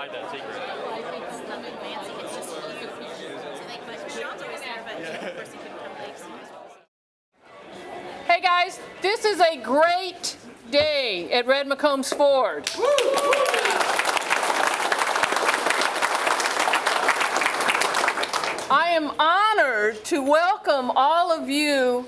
hide that secret. Well, I think it's nothing fancy. It's just easy. So they put Sean's always there, but of course he couldn't come late. Hey guys, this is a great day at Red McCombs Ford. I am honored to welcome all of you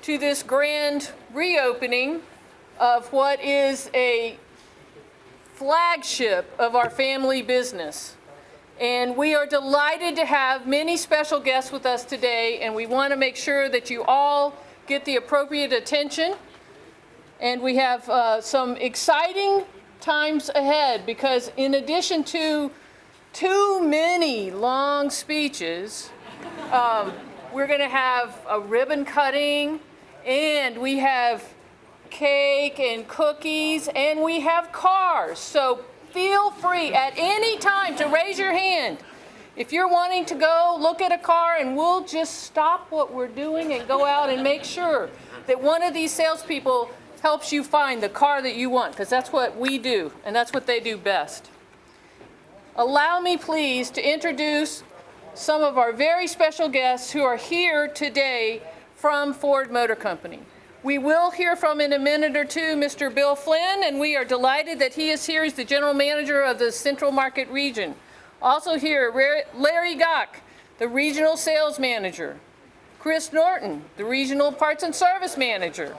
to this grand reopening of what is a flagship of our family business. And we are delighted to have many special guests with us today, and we want to make sure that you all get the appropriate attention. And we have some exciting times ahead, because in addition to too many long speeches, we're going to have a ribbon cutting, and we have cake and cookies, and we have cars. So feel free at any time to raise your hand if you're wanting to go look at a car, and we'll just stop what we're doing and go out and make sure that one of these salespeople helps you find the car that you want, because that's what we do, and that's what they do best. Allow me, please, to introduce some of our very special guests who are here today from Ford Motor Company. We will hear from, in a minute or two, Mr. Bill Flynn, and we are delighted that he is here. He's the general manager of the Central Market region. Also here, Larry Gock, the regional sales manager. Chris Norton, the regional parts and service manager.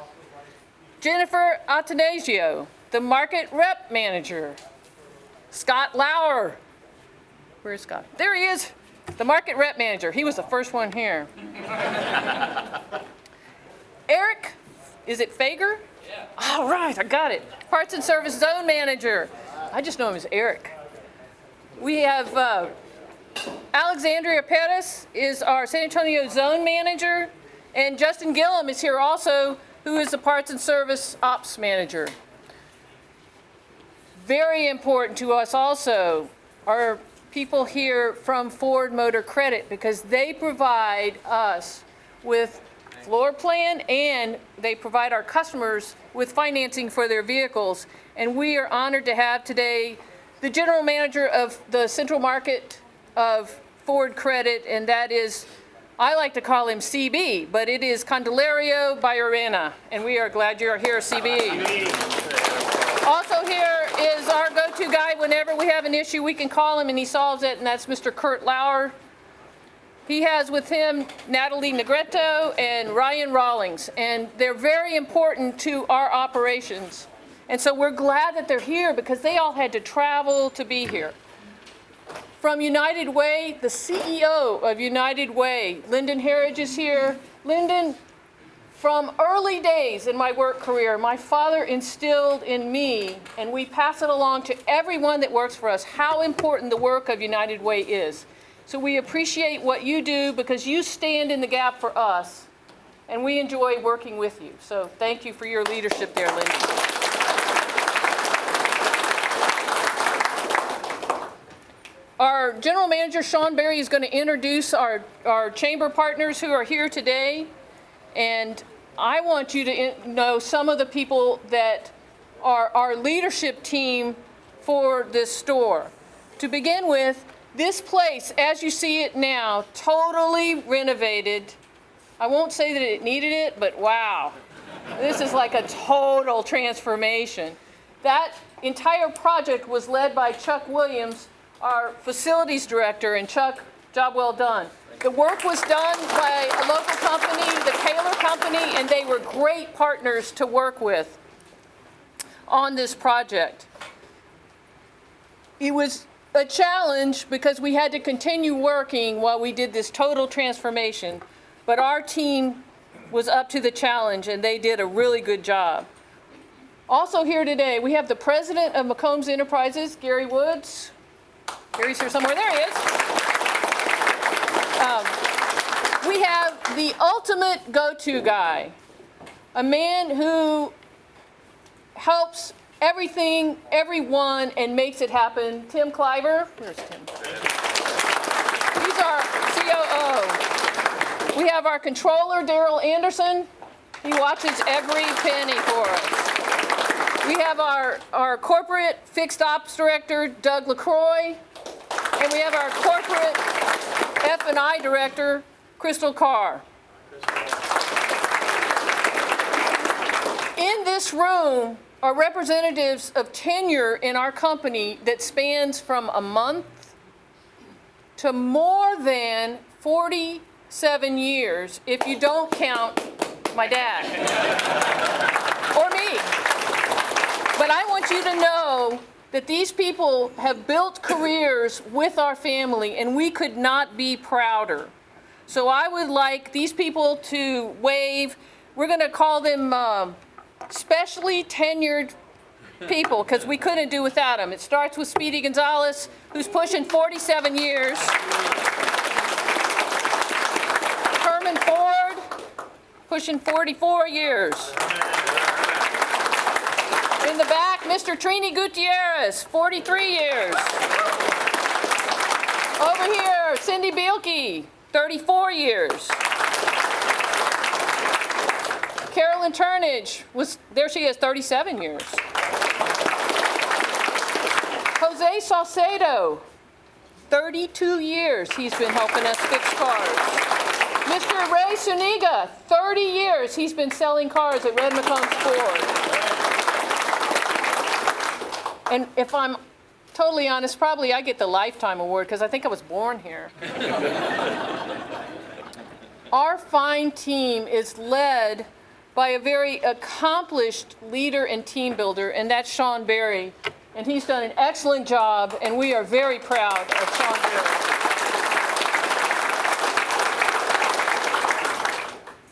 Jennifer Atanasio, the market rep manager. Scott Lauer. Where's Scott? There he is, the market rep manager. He was the first one here. Eric, is it Fager? Yeah. All right, I got it. Parts and service zone manager. I just know him as Eric. We have Alexandria Perez is our San Antonio zone manager, and Justin Gillum is here also, who is the parts and service ops manager. Very important to us also are people here from Ford Motor Credit, because they provide us with floor plan, and they provide our customers with financing for their vehicles. And we are honored to have today the general manager of the Central Market of Ford Credit, and that is, I like to call him CB, but it is Candelario Bayarena, and we are glad you're here, CB. Also here is our go-to guy. Whenever we have an issue, we can call him and he solves it, and that's Mr. Kurt Lauer. He has with him Natalie Negretto and Ryan Rawlings, and they're very important to our operations. And so we're glad that they're here, because they all had to travel to be here. From United Way, the CEO of United Way, Lyndon Harridge, is here. Lyndon, from early days in my work career, my father instilled in me, and we pass it along to everyone that works for us, how important the work of United Way is. So we appreciate what you do, because you stand in the gap for us, and we enjoy working with you. So thank you for your leadership there, Lyndon. Our general manager, Sean Berry, is going to introduce our chamber partners who are here today. And I want you to know some of the people that are our leadership team for this store. To begin with, this place, as you see it now, totally renovated. I won't say that it needed it, but wow. This is like a total transformation. That entire project was led by Chuck Williams, our facilities director, and Chuck, job well done. The work was done by a local company, the Taylor Company, and they were great partners to work with on this project. It was a challenge because we had to continue working while we did this total transformation, but our team was up to the challenge, and they did a really good job. Also here today, we have the president of McCombs Enterprises, Gary Woods. Gary's here somewhere. There he is. We have the ultimate go-to guy, a man who helps everything, everyone, and makes it happen. Tim Cliver. Where's Tim? He's our COO. We have our controller, Daryl Anderson. He watches every penny for us. We have have our corporate fixed ops director, Doug LaCroix, and we have our corporate F&I director, Crystal Carr. In this room are representatives of tenure in our company that spans from a month to more than 47 years, if you don't count my dad or me. But I want you to know that these people have built careers with our family, and we could not be prouder. So I would like these people to wave. We're going to call them specially tenured people, because we couldn't do without them. It starts with Speedy Gonzalez, who's pushing 47 years. Herman Ford, pushing 44 years. In the back, Mr. Trini Gutierrez, 43 years. Over here, Cindy Bielke, 34 years. Carolyn Turnage, there she is, 37 years. Jose Salcedo, 32 years he's been helping us fix cars. Mr. Ray Suniga, 30 years he's been selling cars at Red McCombs Ford. And if I'm totally honest, probably I get the Lifetime Award because I think I was born here. Our fine team is led by a very accomplished leader and team builder, and that's Sean Berry. And he's done an excellent job, and we are very proud of Sean Berry.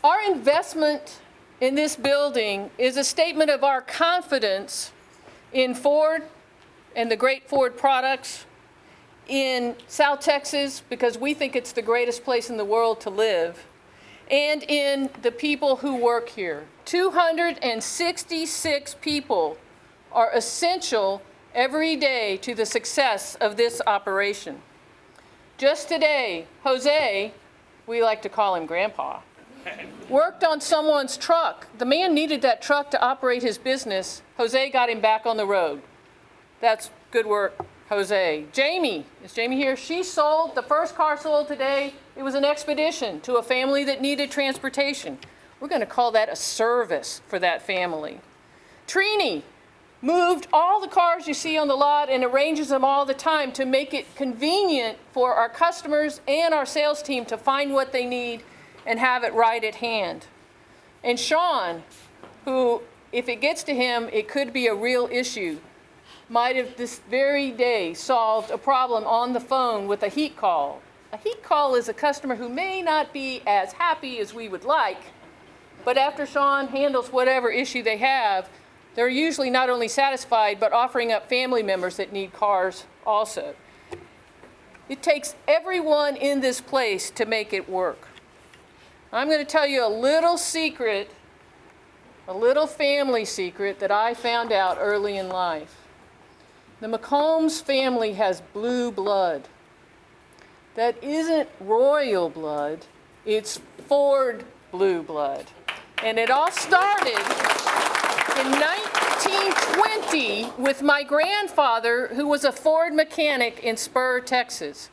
Our investment in this building is a statement of our confidence in Ford and the great Ford products, in South Texas, because we think it's the greatest place in the world to live, and in the people who work here. 266 people are essential every day to the success of this operation. Just today, Jose, we like to call him Grandpa, worked on someone's truck. The man needed that truck to operate his business. Jose got him back on the road. That's good work, Jose. Jamie, is Jamie here? She sold, the first car sold today, it was an expedition to a family that needed transportation. We're going to call that a service for that family. Trini moved all the cars you see on the lot and arranges them all the time to make it convenient for our customers and our sales team to find what they need and have it right at hand. And Sean, who, if it gets to him, it could be a real issue, might have this very day solved a problem on the phone with a heat call. A heat call is a customer who may not be as happy as we would like, but after Sean handles whatever issue they have, they're usually not only satisfied, but offering up family members that need cars also. It takes everyone in this place to make it work. I'm going to tell you a little secret, a little family secret that I found out early in life. The McCombs family has blue blood. That isn't royal blood, it's Ford blue blood. And it all started in 1920 with my grandfather, who was a Ford mechanic in Spur, Texas.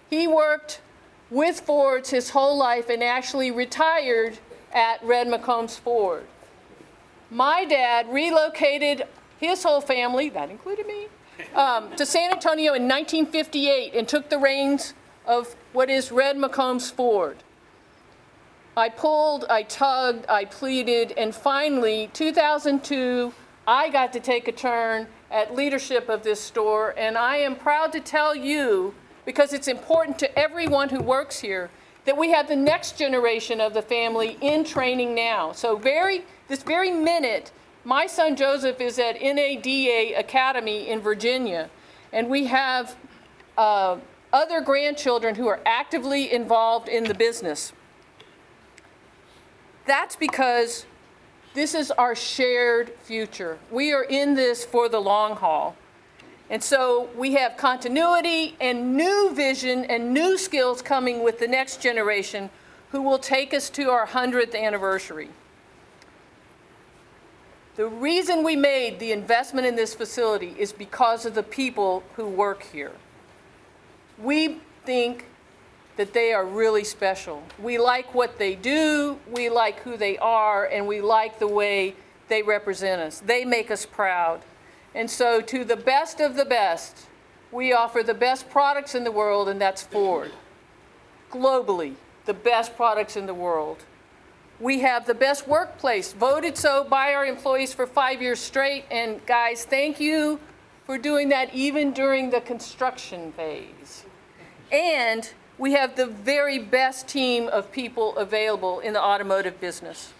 He worked with Fords his whole life and actually retired at Red McCombs Ford. My dad relocated his whole family, that included me, to San Antonio in 1958 and took the reins of what is Red McCombs Ford. I pulled, I tugged, I pleaded, and finally, 2002, I got to take a turn at leadership of this store, and I am proud to tell you, because it's important to everyone who works here, that we have the next generation of the family in training now. So this very minute, my son Joseph is at NADA Academy in Virginia, and we have other grandchildren who are actively involved in the business. That's because this is our shared future. We are in this for the long haul. And so we have continuity and new vision and new skills coming with the next generation who will take us to our 100th anniversary. The reason we made the investment in this facility is because of the people who work here. We think that they are really special. We like what they do, we like who they are, and we like the way they represent us. They make us proud. And so to the best of the best, we offer the best products in the world, and that's Ford. Globally, the best products in the world. We have the best workplace, voted so by our employees for 5 years straight. And guys, thank you for doing that even during the construction phase. And we have the very best team of people available in the automotive business.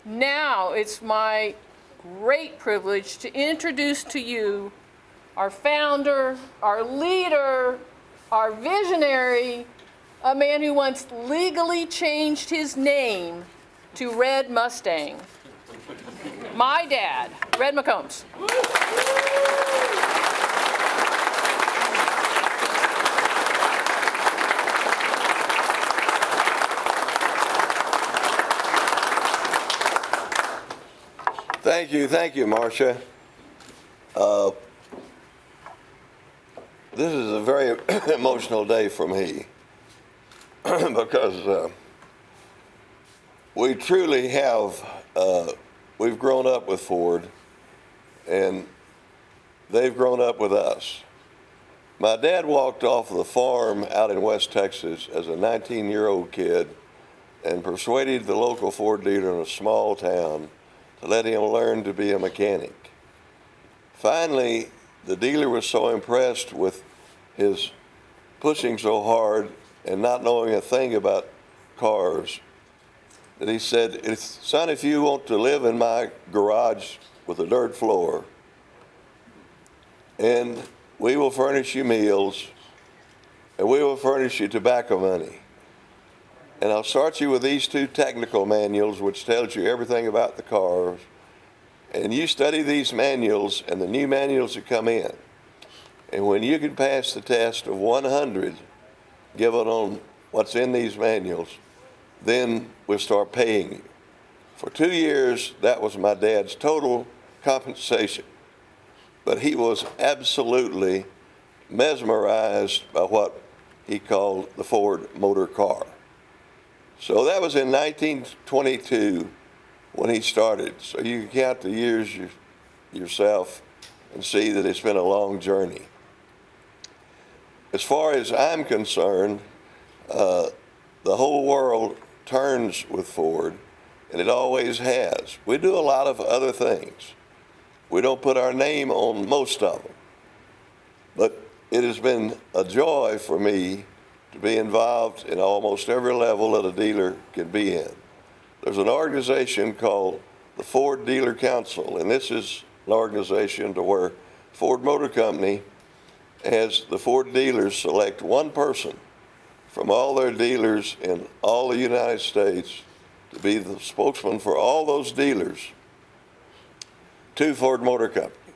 Now it's my great privilege to introduce to you our founder, our leader, our visionary, a man who once legally changed his name to Red Mustang. My dad, Red McCombs. Thank you, Marcia. This is a very emotional day for me because we truly have, we've grown up with Ford and they've grown up with us. My dad walked off the farm out in West Texas as a 19-year-old kid and persuaded the local Ford dealer in a small town to let him learn to be a mechanic. Finally, the dealer was so impressed with his pushing so hard and not knowing a thing about cars that he said, "Son, if you want to live in my garage with a dirt floor, and we will furnish you meals, and we will furnish you tobacco money. And I'll start you with these two technical manuals, which tells you everything about the cars. And you study these manuals and the new manuals that come in. And when you can pass the test of 100, given on what's in these manuals, then we'll start paying you." For 2 years, that was my dad's total compensation. But he was absolutely mesmerized by what he called the Ford motor car. So that was in 1922 when he started. So you can count the years yourself and see that it's been a long journey. As far as I'm concerned, the whole world turns with Ford, and it always has. We do a lot of other things. We don't put our name on most of them. But it has been a joy for me to be involved in almost every level that a dealer can be in. There's an organization called the Ford Dealer Council, and this is an organization to where Ford Motor Company has the Ford dealers select one person from all their dealers in all the United States to be the spokesman for all those dealers to Ford Motor Company.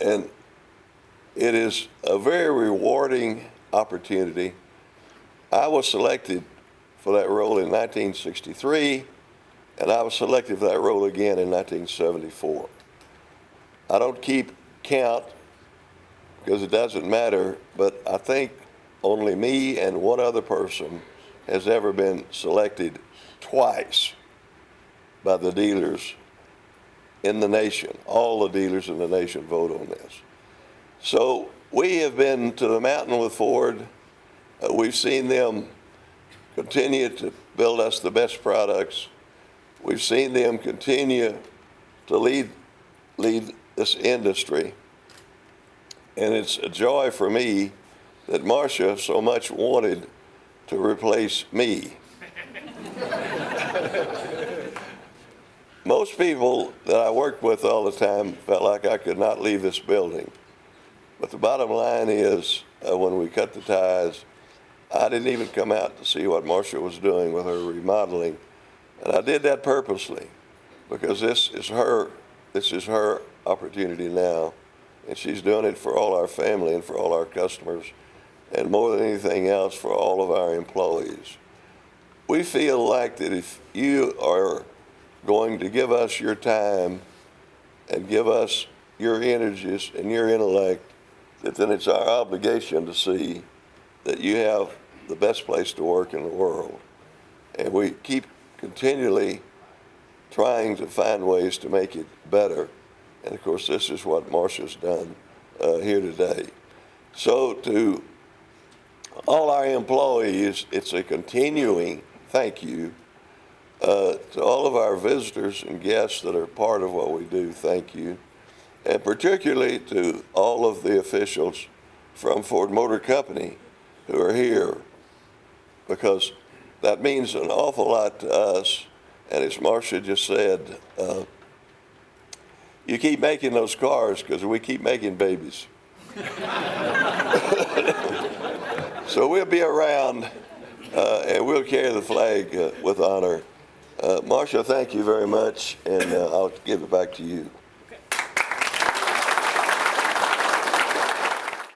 And it is a very rewarding opportunity. I was selected for that role in 1963, and I was selected for that role again in 1974. I don't keep count because it doesn't matter, but I think only me and one other person has ever been selected twice by the dealers in the nation. All the dealers in the nation vote on this. So we have been to the mountain with Ford. We've seen them continue to build us the best products. We've seen them continue to lead this industry. And it's a joy for me that Marcia so much wanted to replace me. Most people that I worked with all the time felt like I could not leave this building. But the bottom line is, when we cut the ties, I didn't even come out to see what Marcia was doing with her remodeling. And I did that purposely because this is her opportunity now. And she's doing it for all our family and for all our customers, and more than anything else, for all of our employees. We feel like that if you are going to give us your time and give us your energies and your intellect, that then it's our obligation to see that you have the best place to work in the world. And we keep continually trying to find ways to make it better. And of course, this is what Marcia's done here today. So to all our employees, it's a continuing thank you. To all of our visitors and guests that are part of what we do, thank you. And particularly to all of the officials from Ford Motor Company who are here, because that means an awful lot to us. And as Marcia just said, you keep making those cars because we keep making babies. So we'll be around and we'll carry the flag with honor. Marcia, thank you very much, and I'll give it back to you.